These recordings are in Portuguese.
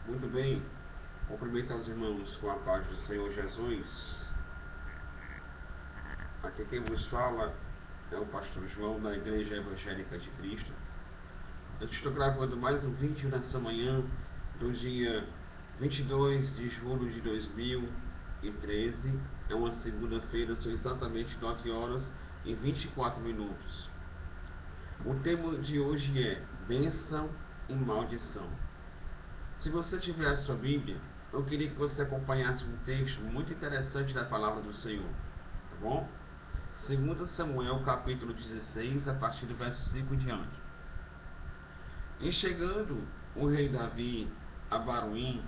Muito bem, cumprimento aos irmãos com a paz do Senhor Jesus. Aqui quem vos fala é o pastor João da Igreja Evangélica de Cristo. Eu estou gravando mais um vídeo nessa manhã do dia 22 de julho de 2013. É uma segunda-feira, são exatamente 9 horas e 24 minutos. O tema de hoje é bênção e maldição. Se você tiver a sua Bíblia, eu queria que você acompanhasse um texto muito interessante da palavra do Senhor, tá bom? 2 Samuel, capítulo 16, a partir do verso 5 em diante. E chegando o rei Davi a Baruim,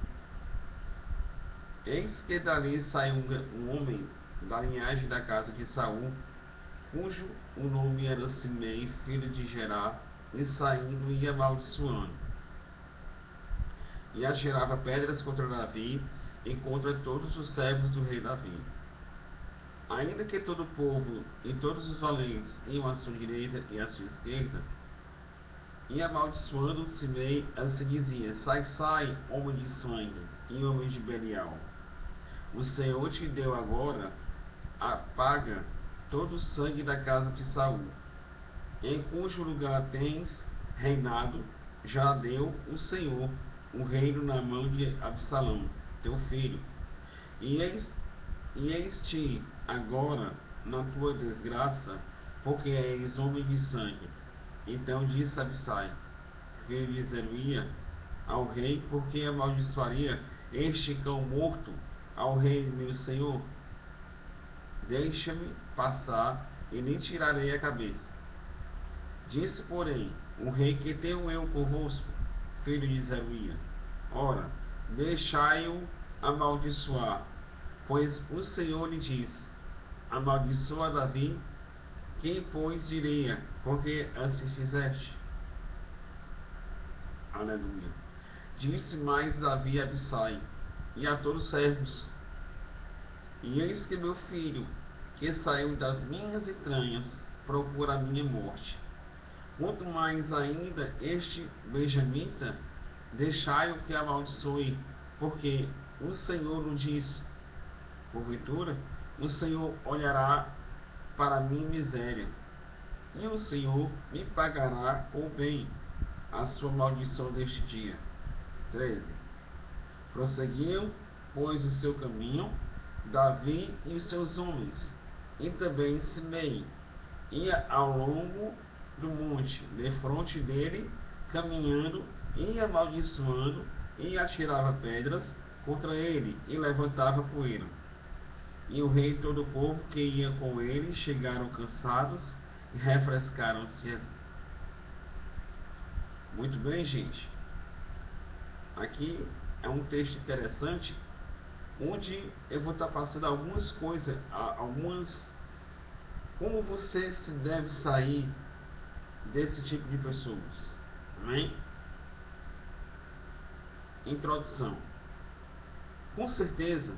eis que dali saiu um homem da linhagem da casa de Saul, cujo o nome era Simei, filho de Gerá, e saindo ia amaldiçoando. E atirava pedras contra Davi e contra todos os servos do rei Davi. Ainda que todo o povo e todos os valentes iam à sua direita e à sua esquerda, e amaldiçoando Simei, assim dizia: Sai, sai, homem de sangue e homem de Belial. O Senhor te deu agora a paga todo o sangue da casa de Saul, em cujo lugar tens reinado. Já deu o Senhor o reino na mão de Absalão, teu filho. E eis-te agora na tua desgraça, porque és homem de sangue. Então disse Abissai, filho de Zeruia, ao rei: porque amaldiçoaria este cão morto ao rei meu senhor? Deixa-me passar e lhe tirarei a cabeça. Disse, porém, o rei: que tenho eu convosco, filho de Zeruia? Ora, deixai-o amaldiçoar, pois o Senhor lhe disse: amaldiçoa Davi. Quem, pois, diria: porque assim fizeste? Aleluia. Disse mais Davi a Abissai e a todos os servos: e eis que meu filho, que saiu das minhas entranhas, procura a minha morte. Quanto mais ainda este benjamita, deixai-o que amaldiçoe, porque o Senhor o disse: porventura, o Senhor olhará para a minha miséria, e o Senhor me pagará o bem a sua maldição deste dia. 13. Prosseguiam, pois, o seu caminho, Davi e os seus homens, e também Simei ia ao longo do monte, defronte dele, caminhando, e amaldiçoando, e atirava pedras contra ele, e levantava poeira. E o rei e todo o povo que ia com ele chegaram cansados e refrescaram-se. Muito bem, gente. Aqui é um texto interessante, onde eu vou estar passando algumas coisas, como você se deve sair desse tipo de pessoas. Amém? Introdução. Com certeza,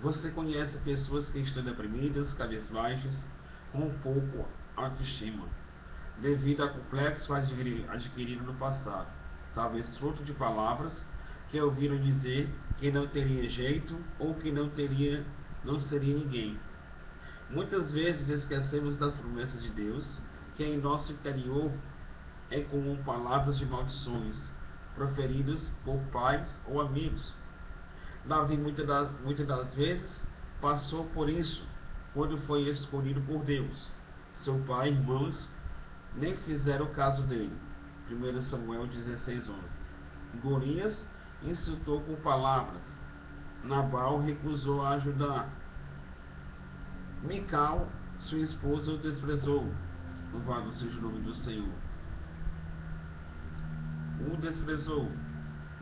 você conhece pessoas que estão deprimidas, cabisbaixas, com um pouco autoestima, devido a complexo adquirido no passado, talvez fruto de palavras que ouviram dizer que não teria jeito ou que não seria ninguém. Muitas vezes esquecemos das promessas de Deus, que em nosso interior é comum palavras de maldições, proferidas por pais ou amigos. Davi muitas das vezes passou por isso quando foi escolhido por Deus. Seu pai e irmãos nem fizeram caso dele. 1 Samuel 16:11. Golias insultou com palavras. Nabal recusou a ajudar. Mical, sua esposa, o desprezou. Louvado seja o nome do Senhor. O desprezou.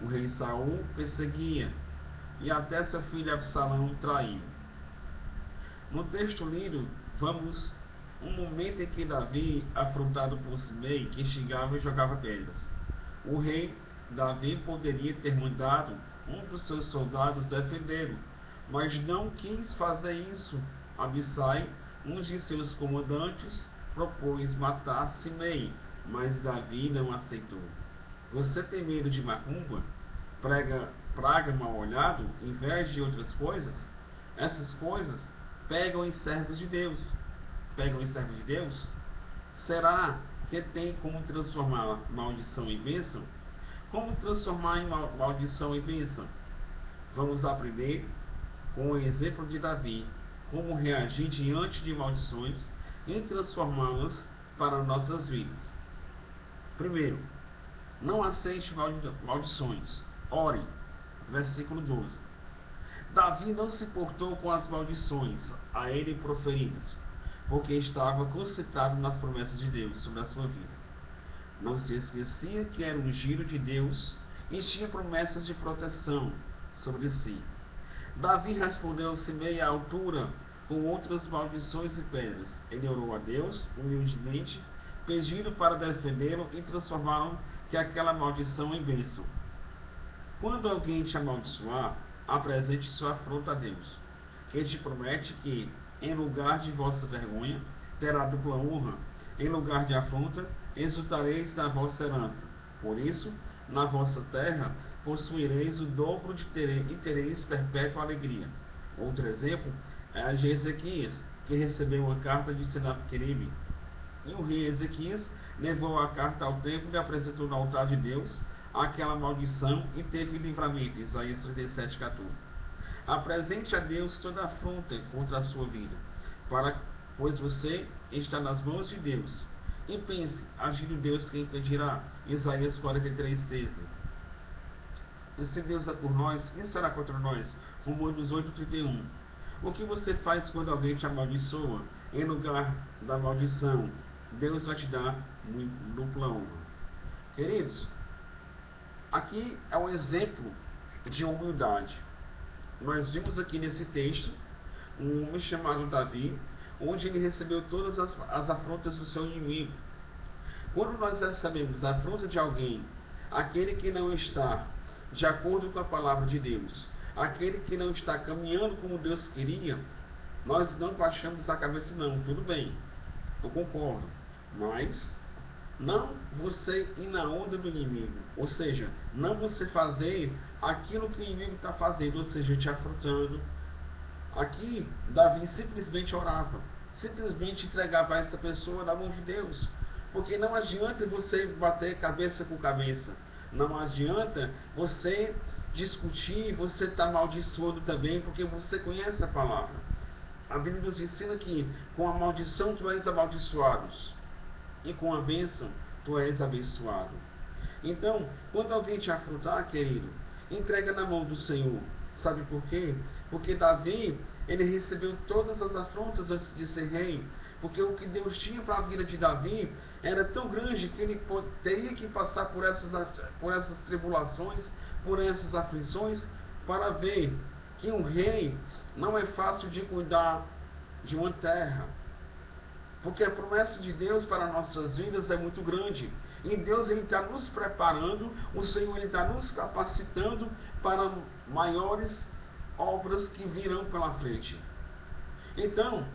O rei Saul perseguia, e até seu filho Absalão o traiu. No texto lido, vamos um momento em que Davi, afrontado por Simei, que xingava e jogava pedras. O rei Davi poderia ter mandado um dos seus soldados defendê-lo, mas não quis fazer isso. Abissai, um de seus comandantes, propôs matar Simei, mas Davi não aceitou. Você tem medo de macumba? praga mal olhado, inveja e outras coisas, essas coisas pegam em servos de Deus. Pegam em servos de Deus? Será que tem como transformar maldição em bênção? Como transformar em maldição em bênção? Vamos aprender com o exemplo de Davi como reagir diante de maldições e transformá-las para nossas vidas. Primeiro, não aceite maldições. Ore. Versículo 12. Davi não se portou com as maldições a ele proferidas, porque estava concentrado nas promessas de Deus sobre a sua vida. Não se esquecia que era ungido de Deus e tinha promessas de proteção sobre si. Davi respondeu-se meia altura com outras maldições e pedras. Ele orou a Deus humildemente, pedindo para defendê-lo e transformaram que aquela maldição em bênção. Quando alguém te amaldiçoar, apresente sua afronta a Deus, que te promete que, em lugar de vossa vergonha, terá dupla honra, em lugar de afronta, exultareis na vossa herança. Por isso, na vossa terra, possuireis o dobro e tereis perpétua alegria. Outro exemplo é a de Ezequias, que recebeu uma carta de Senaqueribe. E o rei Ezequias levou a carta ao templo e apresentou no altar de Deus aquela maldição e teve livramento. Isaías 37:14. Apresente a Deus toda afronta contra a sua vida, pois você está nas mãos de Deus. E pense, agindo Deus, quem impedirá? Isaías 43:13. E se Deus é por nós, quem será contra nós? Romanos 8:31. O que você faz quando alguém te amaldiçoa? Em lugar da maldição, Deus vai te dar dupla honra. Queridos, aqui é um exemplo de humildade. Nós vimos aqui nesse texto um homem chamado Davi, onde ele recebeu todas as afrontas do seu inimigo. Quando nós recebemos a afronta de alguém, aquele que não está de acordo com a palavra de Deus, aquele que não está caminhando como Deus queria, nós não baixamos a cabeça, não. Tudo bem, eu concordo, mas não você ir na onda do inimigo, ou seja, não você fazer aquilo que o inimigo está fazendo, ou seja, te afrontando. Aqui, Davi simplesmente orava, simplesmente entregava essa pessoa na mão de Deus, porque não adianta você bater cabeça com cabeça, não adianta você discutir, você está amaldiçoando também, porque você conhece a palavra. A Bíblia nos ensina que com a maldição tu és amaldiçoado, e com a bênção tu és abençoado. Então, quando alguém te afrontar, querido, entrega na mão do Senhor. Sabe por quê? Porque Davi, ele recebeu todas as afrontas antes de ser rei. Porque o que Deus tinha para a vida de Davi era tão grande que ele teria que passar por essas tribulações, por essas aflições, para ver que um rei não é fácil de cuidar de uma terra. Porque a promessa de Deus para nossas vidas é muito grande. E Deus está nos preparando, o Senhor está nos capacitando para maiores obras que virão pela frente. Então,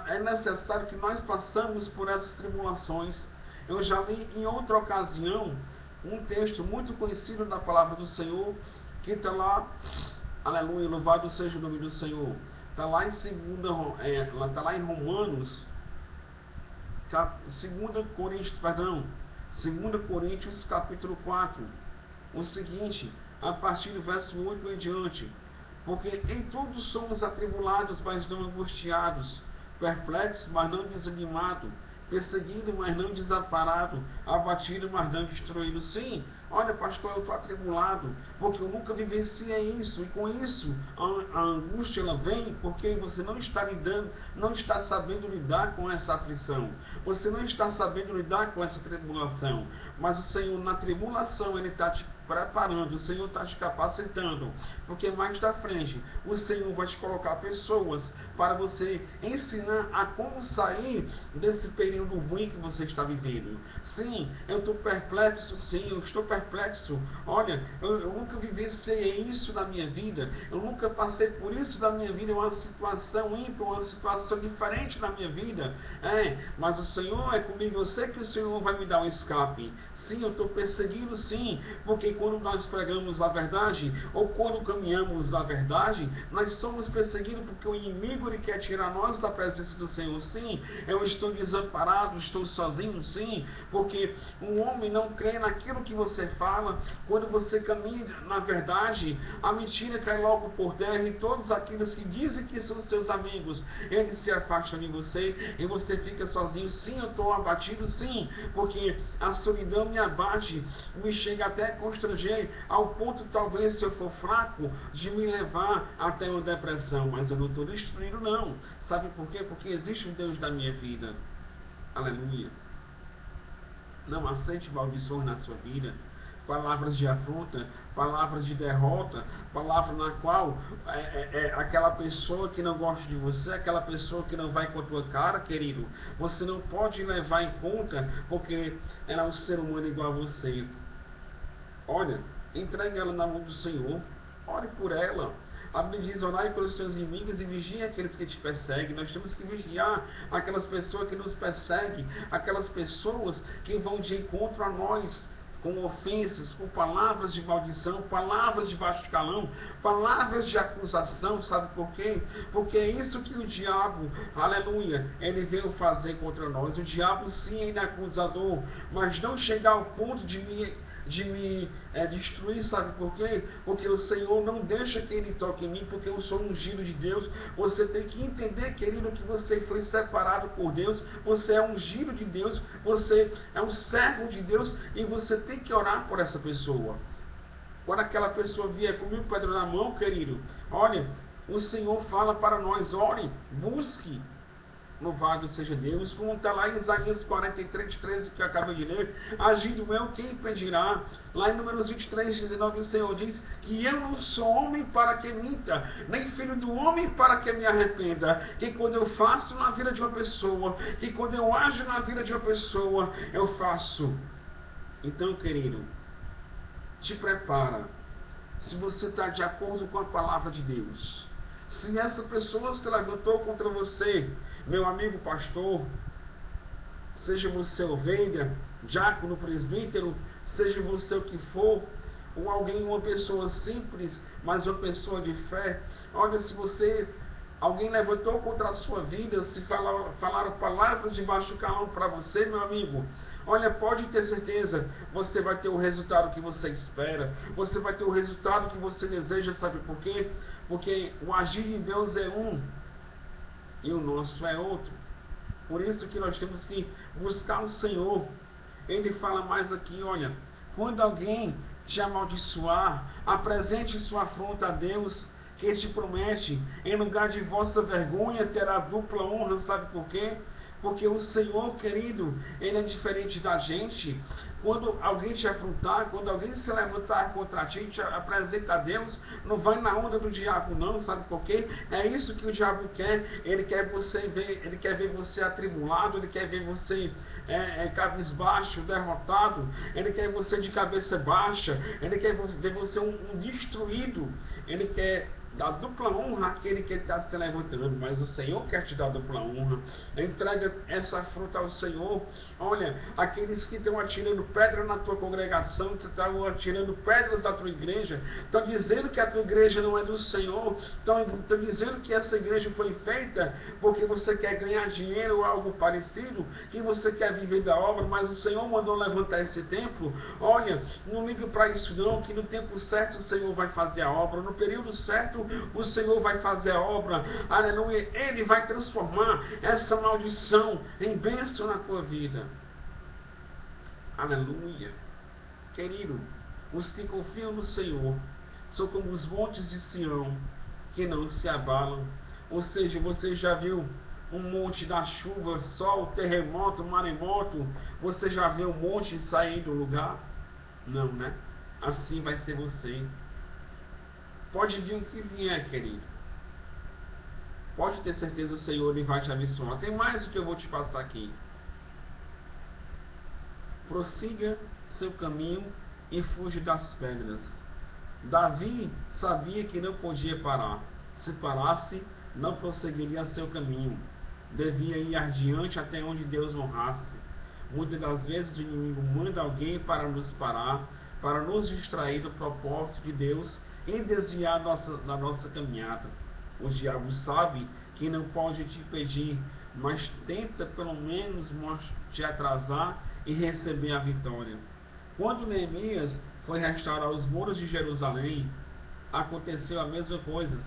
é necessário que nós passamos por essas tribulações. Eu já li em outra ocasião um texto muito conhecido da palavra do Senhor, que está lá, aleluia, louvado seja o nome do Senhor. Está lá em Romanos, 2 Coríntios capítulo 4, o seguinte, a partir do verso 8 em diante: porque em tudo somos atribulados, mas não angustiados, perplexos, mas não desanimados, perseguido, mas não desamparado, abatido, mas não destruído. Sim, olha, pastor, eu estou atribulado, porque eu nunca vivenciei isso, e com isso a angústia ela vem, porque você não está lidando, não está sabendo lidar com essa aflição, você não está sabendo lidar com essa tribulação, mas o Senhor na tribulação, Ele está te preparando, o Senhor está te capacitando, porque mais da frente o Senhor vai te colocar pessoas para você ensinar a como sair desse período ruim que você está vivendo. Sim, eu estou perplexo, sim, eu estou perplexo. Olha, eu nunca vivenciei isso na minha vida, eu nunca passei por isso na minha vida, é uma situação ímpar, uma situação diferente na minha vida. Mas o Senhor é comigo, eu sei que o Senhor vai me dar um escape. Sim, eu estou perseguindo, sim, porque porque quando nós pregamos a verdade, ou quando caminhamos na verdade, nós somos perseguidos porque o inimigo ele quer tirar nós da presença do Senhor. Sim, eu estou desamparado, estou sozinho, sim, porque um homem não crê naquilo que você fala. Quando você caminha na verdade, a mentira cai logo por terra e todos aqueles que dizem que são seus amigos, eles se afastam de você e você fica sozinho. Sim, eu estou abatido, sim, porque a solidão me abate, me chega até a constranger, ao ponto, talvez, se eu for fraco, de me levar até uma depressão. Mas eu não estou destruído, não. Sabe por quê? Porque existe um Deus da minha vida. Aleluia. Não aceite maldições na sua vida, palavras de afronta, palavras de derrota, palavra na qual aquela pessoa que não gosta de você, aquela pessoa que não vai com a tua cara, querido, você não pode levar em conta, porque ela é um ser humano igual a você. Olha, entregue ela na mão do Senhor, ore por ela. A Bíblia diz: orai pelos seus inimigos e vigie aqueles que te perseguem. Nós temos que vigiar aquelas pessoas que nos perseguem, aquelas pessoas que vão de encontro a nós com ofensas, com palavras de maldição, palavras de baixo calão, palavras de acusação. Sabe por quê? Porque é isso que o diabo, aleluia, ele veio fazer contra nós. O diabo sim, ele é acusador, mas não chegar ao ponto de me destruir. Sabe por quê? Porque o Senhor não deixa que ele toque em mim, porque eu sou ungido de Deus. Você tem que entender, querido, que você foi separado por Deus, você é ungido de Deus, você é um servo de Deus, e você tem que orar por essa pessoa. Quando aquela pessoa vier comigo, pedra na mão, querido, olha, o Senhor fala para nós: ore, busque. Louvado seja Deus, como está lá em Isaías 43, 13, que eu acabei de ler: agindo eu, quem impedirá? Lá em Números 23, 19, o Senhor diz que eu não sou homem para que minta, nem filho do homem para que me arrependa. Que quando eu faço na vida de uma pessoa, que quando eu ajo na vida de uma pessoa, eu faço. Então, querido, te prepara. Se você está de acordo com a palavra de Deus, se essa pessoa se levantou contra você, meu amigo pastor, seja você ovelha, diácono, presbítero, seja você o que for, ou alguém, uma pessoa simples, mas uma pessoa de fé, olha, se alguém levantou contra a sua vida, se falaram palavras de baixo calão para você, meu amigo, olha, pode ter certeza, você vai ter o resultado que você espera, você vai ter o resultado que você deseja. Sabe por quê? Porque o agir de Deus é um e o nosso é outro. Por isso que nós temos que buscar o Senhor. Ele fala mais aqui, olha, quando alguém te amaldiçoar, apresente sua afronta a Deus, que este promete: em lugar de vossa vergonha terá dupla honra. Sabe por quê? Porque o Senhor, querido, ele é diferente da gente. Quando alguém te afrontar, quando alguém se levantar contra ti, te apresenta a Deus, não vai na onda do diabo, não. Sabe por quê? É isso que o diabo quer. Ele quer ver você atribulado, ele quer ver você cabisbaixo, derrotado, ele quer você de cabeça baixa, ele quer ver você um destruído, ele quer dar dupla honra àquele que está se levantando, mas o Senhor quer te dar dupla honra. Entrega essa afronta ao Senhor. Olha, aqueles que estão atirando pedra na tua congregação, que estão atirando pedras da tua igreja, estão dizendo que a tua igreja não é do Senhor, estão dizendo que essa igreja foi feita porque você quer ganhar dinheiro ou algo parecido, que você quer viver da obra, mas o Senhor mandou levantar esse templo. Olha, não ligue para isso não, que no tempo certo o Senhor vai fazer a obra, no período certo o Senhor vai fazer a obra, aleluia. Ele vai transformar essa maldição em bênção na tua vida, aleluia. Querido, os que confiam no Senhor são como os montes de Sião, que não se abalam. Ou seja, você já viu um monte da chuva, sol, terremoto, maremoto? Você já viu um monte sair do lugar? Não, né? Assim vai ser você. Pode vir o que vier, querido. Pode ter certeza, o Senhor ele vai te abençoar. Tem mais o que eu vou te passar aqui. Prossiga seu caminho e fuja das pedras. Davi sabia que não podia parar. Se parasse, não prosseguiria seu caminho. Devia ir adiante até onde Deus honrasse. Muitas das vezes o inimigo manda alguém para nos parar, para nos distrair do propósito de Deus e desviar da nossa caminhada. O diabo sabe que não pode te impedir, mas tenta pelo menos te atrasar e receber a vitória. Quando Neemias foi restaurar os muros de Jerusalém, aconteceu a mesma coisa.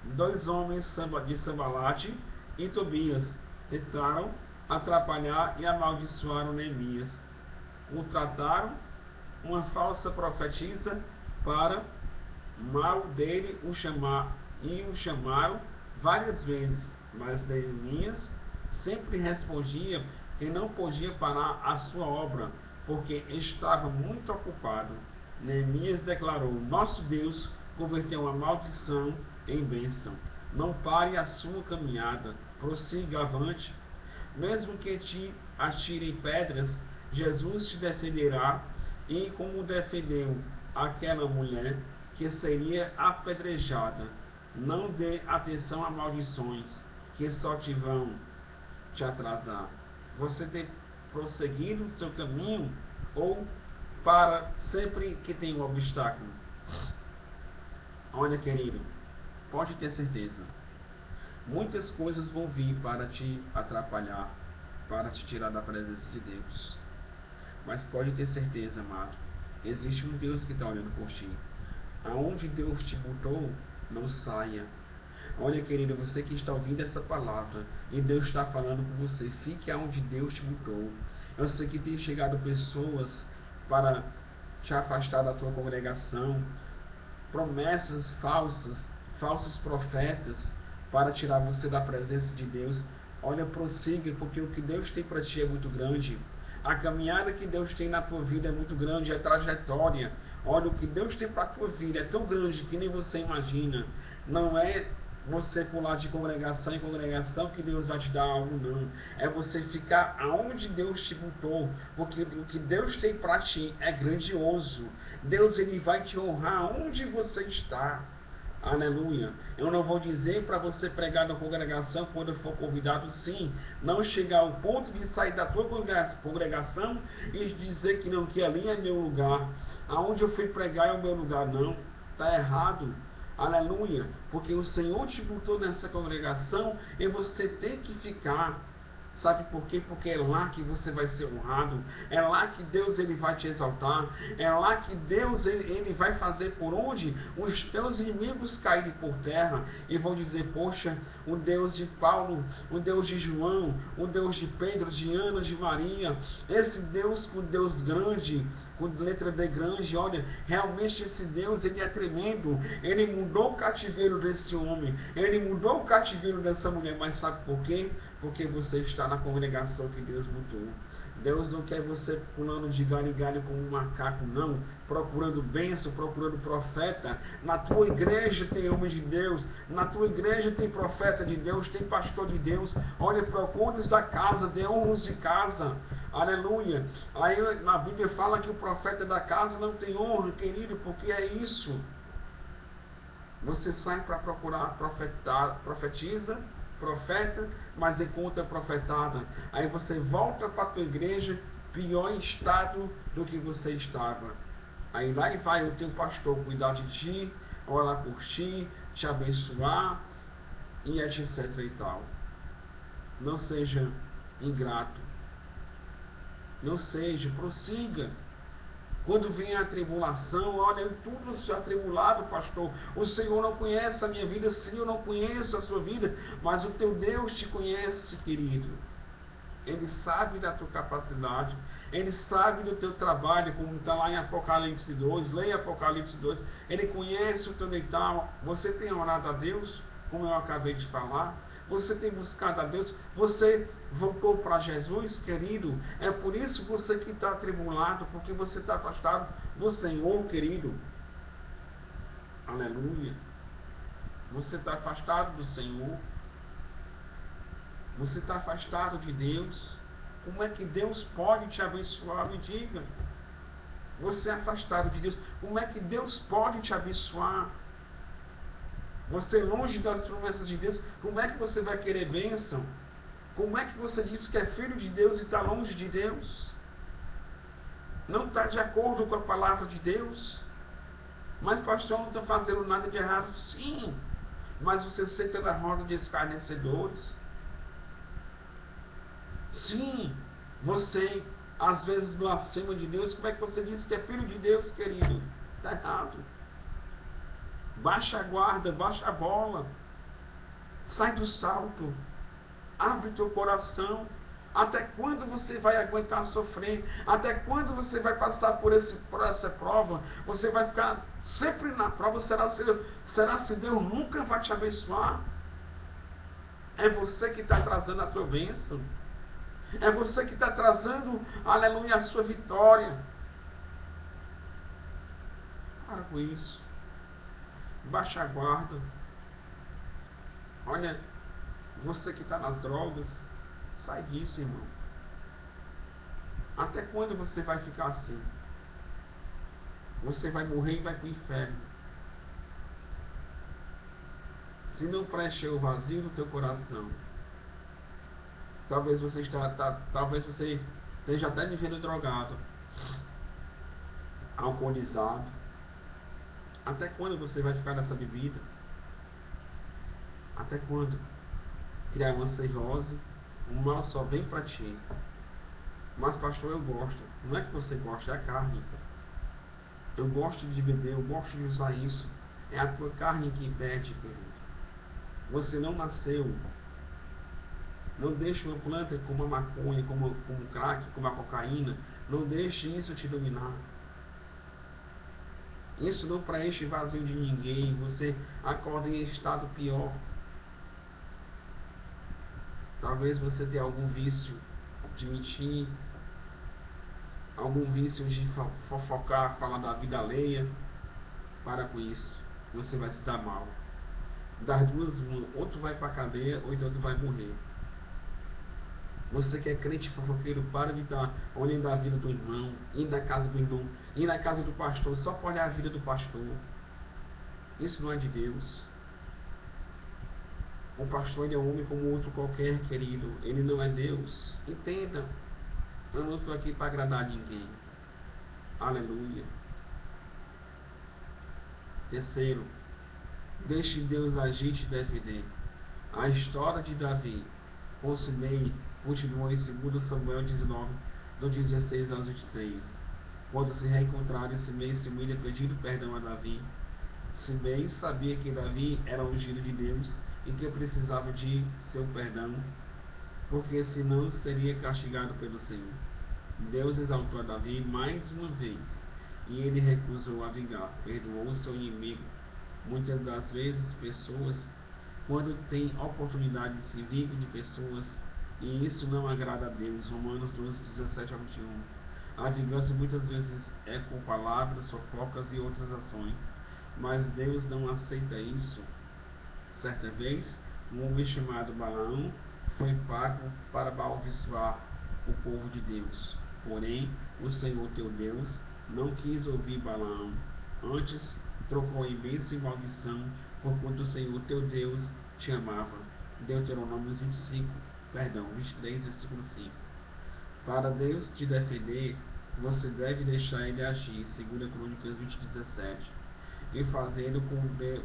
Dois homens de Sambalate e Tobias tentaram atrapalhar e amaldiçoaram Neemias. Contrataram uma falsa profetisa para mal dele o chamaram várias vezes, mas Neemias sempre respondia que não podia parar a sua obra, porque estava muito ocupado. Neemias declarou: nosso Deus converteu a maldição em bênção. Não pare a sua caminhada, prossiga avante. Mesmo que te atirem pedras, Jesus te defenderá, e como defendeu aquela mulher que seria apedrejada. Não dê atenção a maldições que só te vão te atrasar. Você tem prosseguido o seu caminho ou para sempre que tem um obstáculo? Olha, querido, pode ter certeza. Muitas coisas vão vir para te atrapalhar, para te tirar da presença de Deus. Mas pode ter certeza, amado, existe um Deus que está olhando por ti. Aonde Deus te botou, não saia. Olha, querido, você que está ouvindo essa palavra e Deus está falando com você, fique aonde Deus te botou. Eu sei que tem chegado pessoas para te afastar da tua congregação, promessas falsas, falsos profetas para tirar você da presença de Deus. Olha, prossiga, porque o que Deus tem para ti é muito grande. A caminhada que Deus tem na tua vida é muito grande, é trajetória. Olha, o que Deus tem para a tua vida é tão grande que nem você imagina. Não é você pular de congregação em congregação que Deus vai te dar algo, não. É você ficar aonde Deus te botou, porque o que Deus tem para ti é grandioso. Deus, ele vai te honrar onde você está. Aleluia. Eu não vou dizer para você pregar na congregação quando for convidado, sim. Não chegar ao ponto de sair da tua congregação e dizer que não, que ali é meu lugar. Aonde eu fui pregar é o meu lugar. Não. Está errado. Aleluia. Porque o Senhor te botou nessa congregação e você tem que ficar. Sabe por quê? Porque é lá que você vai ser honrado. É lá que Deus, ele vai te exaltar. É lá que Deus, ele vai fazer por onde os teus inimigos caírem por terra e vão dizer: poxa, o Deus de Paulo, o Deus de João, o Deus de Pedro, de Ana, de Maria, esse Deus com Deus grande, com letra B grande, olha, realmente esse Deus, ele é tremendo. Ele mudou o cativeiro desse homem, ele mudou o cativeiro dessa mulher. Mas sabe por quê? Porque você está na congregação que Deus botou. Deus não quer você pulando de galho em galho como um macaco, não. Procurando bênção, procurando profeta. Na tua igreja tem homem de Deus. Na tua igreja tem profeta de Deus, tem pastor de Deus. Olha, procure da casa, dê honras de casa. Aleluia. Aí na Bíblia fala que o profeta da casa não tem honra, querido, porque é isso. Você sai para procurar profetiza, profeta, mas encontra profetada. Aí você volta para a tua igreja pior em estado do que você estava. Aí lá e vai o teu pastor cuidar de ti, orar por ti, te abençoar e etc e tal. Não seja ingrato. Não seja, prossiga. Quando vem a tribulação, olha, eu tudo se atribulado, pastor. O Senhor não conhece a minha vida, sim, eu não conheço a sua vida, mas o teu Deus te conhece, querido. Ele sabe da tua capacidade, ele sabe do teu trabalho, como está lá em Apocalipse 2, leia Apocalipse 2, ele conhece o teu deitar. Você tem orado a Deus, como eu acabei de falar? Você tem buscado a Deus? Você voltou para Jesus, querido? É por isso você que está atribulado, porque você está afastado do Senhor, querido. Aleluia. Você está afastado do Senhor. Você está afastado de Deus. Como é que Deus pode te abençoar? Me diga. Você é afastado de Deus. Como é que Deus pode te abençoar? Você longe das promessas de Deus, como é que você vai querer bênção? Como é que você diz que é filho de Deus e está longe de Deus? não está de acordo com a palavra de Deus. Mas pastor, não está fazendo nada de errado. Sim, mas você senta na roda de escarnecedores. Sim, você às vezes blasfema de Deus. Como é que você diz que é filho de Deus, querido? Está errado. Baixa a guarda, baixa a bola. Sai do salto. Abre teu coração. Até quando você vai aguentar sofrer? Até quando você vai passar por essa prova? Você vai ficar sempre na prova? Será se Deus nunca vai te abençoar? É você que está trazendo a tua bênção. É você que está trazendo, aleluia, a sua vitória. Para com isso. Baixa a guarda. Olha, você que está nas drogas, sai disso, irmão. Até quando você vai ficar assim? Você vai morrer e vai para o inferno. Se não preencher o vazio do teu coração, talvez você esteja até vivendo drogado, alcoolizado. Até quando você vai ficar nessa bebida? Até quando? Criar uma cirrose, o mal só vem para ti. Mas pastor, eu gosto. Não é que você gosta, é a carne. Eu gosto de beber, eu gosto de usar isso. É a tua carne que impede, querido. Você não nasceu. Não deixe uma planta como a maconha, como o crack, como a cocaína. Não deixe isso te dominar. Isso não preenche vazio de ninguém. Você acorda em estado pior. Talvez você tenha algum vício de mentir, algum vício de fofocar, falar da vida alheia. Para com isso. Você vai se dar mal. Das duas, uma. Ou tu vai para a cadeia, ou então tu vai morrer. Você que é crente fofoqueiro, para de estar olhando a vida do irmão, indo na casa do irmão, indo na casa do pastor, só para olhar a vida do pastor. Isso não é de Deus. O pastor, ele é um homem como outro qualquer, querido. Ele não é Deus. Entenda. Eu não estou aqui para agradar ninguém. Aleluia. Terceiro, deixe Deus agir e te defender. A história de Davi com Simei continuou em 2 Samuel 19, do 16 ao 23. Quando se reencontraram, Simei se humilha pedindo perdão a Davi. Simei sabia que Davi era ungido de Deus e que precisava de seu perdão, porque senão seria castigado pelo Senhor. Deus exaltou a Davi mais uma vez, e ele recusou a vingar, perdoou seu inimigo. Muitas das vezes, pessoas, quando têm oportunidade de se vingam de pessoas, e isso não agrada a Deus. Romanos 12, 17 a 21. A vingança muitas vezes é com palavras, fofocas e outras ações, mas Deus não aceita isso. Certa vez, um homem chamado Balaão foi pago para amaldiçoar o povo de Deus. Porém, o Senhor teu Deus não quis ouvir Balaão. Antes, trocou em bênção e maldição, porquanto o Senhor teu Deus te amava. Deuteronômio 23, versículo 5. Para Deus te defender, você deve deixar ele agir, 2 Crônicas 20:17. E fazendo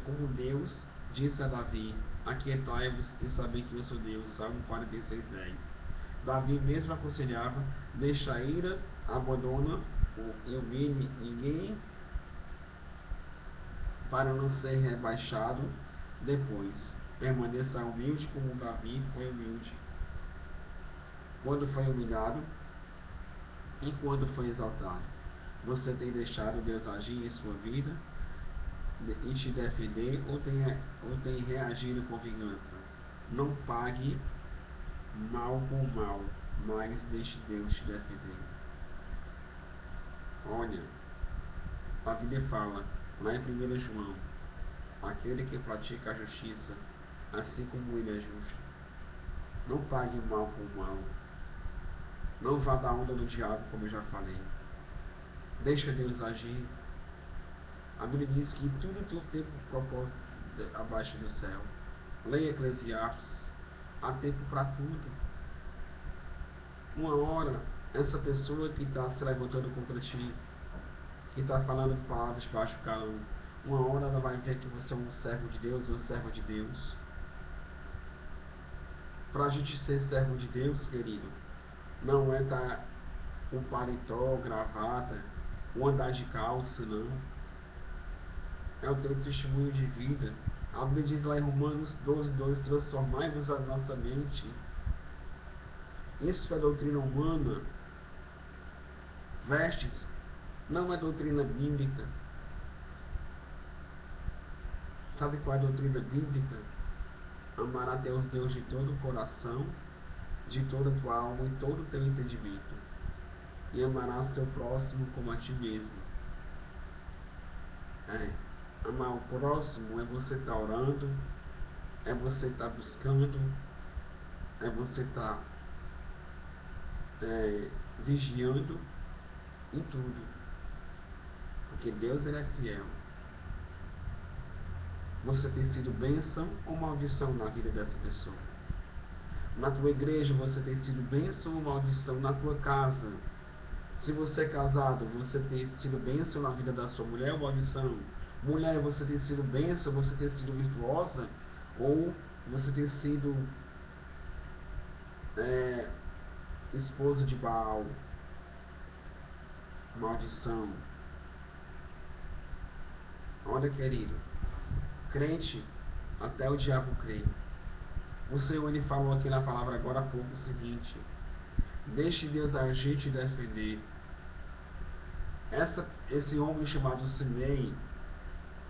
como Deus disse a Davi: aquietai-vos e sabei que eu sou Deus. Salmo 46:10. Davi mesmo aconselhava: deixa a ira, abandona e humilhe ninguém para não ser rebaixado depois. Permaneça humilde como Davi foi humilde quando foi humilhado e quando foi exaltado. Você tem deixado Deus agir em sua vida e te defender, ou tem reagido com vingança? Não pague mal com mal, mas deixe Deus te defender. Olha, a Bíblia fala lá em 1 João: aquele que pratica a justiça, assim como ele é justo. Não pague mal com mal. Não vá da onda do diabo, como eu já falei. Deixa Deus agir. A Bíblia diz que tudo tem um tempo propósito abaixo do céu. Leia Eclesiastes. Há tempo para tudo. Uma hora essa pessoa que está se levantando contra ti, que está falando palavras de baixo calão, uma hora ela vai ver que você é um servo de Deus, uma serva de Deus. Para a gente ser servo de Deus, querido, não é estar com paletó, gravata, ou andar de calça, não. É o teu testemunho de vida. A Bíblia diz lá em Romanos 12:2, transformai-vos a nossa mente. Isso é doutrina humana. Vestes, não é doutrina bíblica. Sabe qual é a doutrina bíblica? Amar a Deus de todo o coração, de toda a tua alma e todo o teu entendimento. E amarás teu próximo como a ti mesmo. Amar o próximo é você estar orando, é você estar buscando, é você estar vigiando em tudo. Porque Deus, ele é fiel. Você tem sido bênção ou maldição na vida dessa pessoa? Na tua igreja você tem sido bênção ou maldição na tua casa? Se você é casado, você tem sido bênção na vida da sua mulher ou maldição? Mulher, você tem sido bênção, você tem sido virtuosa? Ou você tem sido esposa de Baal? Maldição. Olha, querido, crente, até o diabo crê. O Senhor, ele falou aqui na palavra agora há pouco o seguinte: deixe Deus agir e te defender. Esse homem chamado Simei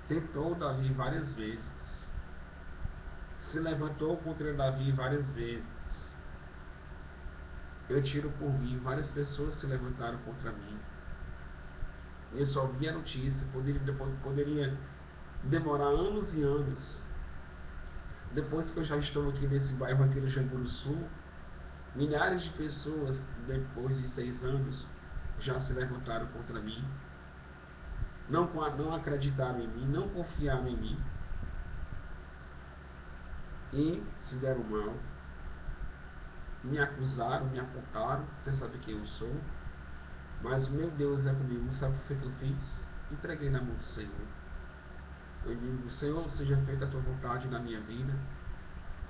tentou Davi várias vezes, se levantou contra Davi várias vezes. Eu tiro por mim, várias pessoas se levantaram contra mim. Eu só vi a notícia, poderia demorar anos e anos. Depois que eu já estou aqui nesse bairro aqui no Janguru Sul, milhares de pessoas, depois de 6 anos, já se levantaram contra mim. Não acreditaram em mim, não confiaram em mim. E se deram mal. Me acusaram, me apontaram. Você sabe quem eu sou. Mas o meu Deus é comigo. Sabe o que foi que eu fiz? Entreguei na mão do Senhor. Eu digo: Senhor, seja feita a tua vontade na minha vida.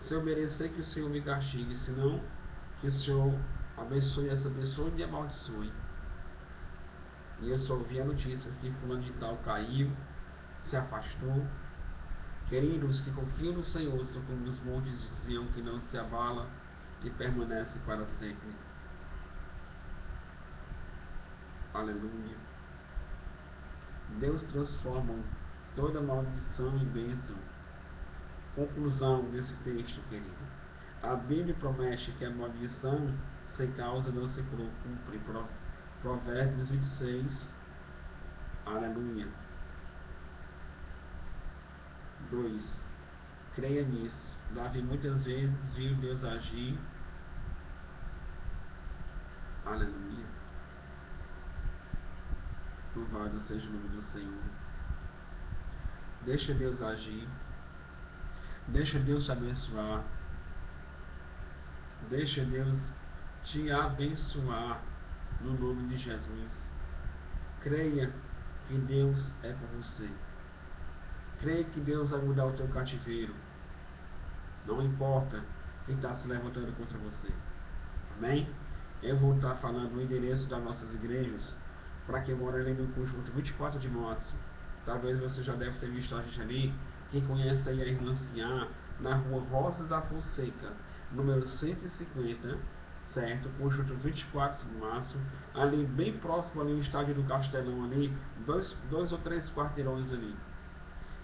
Se eu merecer, que o Senhor me castigue. Se não, que o Senhor abençoe essa pessoa e me amaldiçoe. E eu só ouvi a notícia que fulano de tal caiu, se afastou. Queridos que confiam no Senhor, são como os montes de Sião, que não se abala e permanece para sempre. Aleluia. Deus transforma toda maldição em bênção. Conclusão desse texto, querido. A Bíblia promete que a maldição sem causa não se cumpre. Provérbios 26. Aleluia. 2. Creia nisso. Davi muitas vezes viu Deus agir. Aleluia. Louvado seja o nome do Senhor. Deixa Deus agir. Deixa Deus te abençoar. Deixa Deus te abençoar no nome de Jesus. Creia que Deus é com você. Creia que Deus vai mudar o teu cativeiro. Não importa quem está se levantando contra você. Amém? Eu vou estar falando o endereço das nossas igrejas para quem mora ali no conjunto 24 de março. Talvez você já deve ter visto a gente ali. Quem conhece aí a Irmã Sinhá, na rua Rosa da Fonseca, número 150, certo? Conjunto 24 de março, ali bem próximo ali no estádio do Castelão ali, dois ou três quarteirões ali.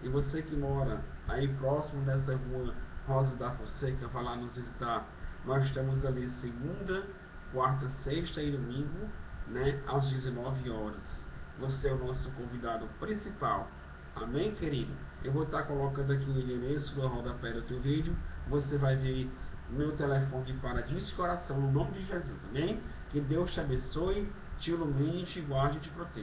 E você que mora aí próximo dessa rua Rosa da Fonseca, vai lá nos visitar. Nós estamos ali segunda, quarta, sexta e domingo, né, às 19 horas. Você é o nosso convidado principal. Amém, querido? Eu vou estar colocando aqui o endereço do rodapé do teu vídeo. Você vai ver meu telefone para coração no nome de Jesus. Amém? Que Deus te abençoe, te ilumine, te guarde e te proteja.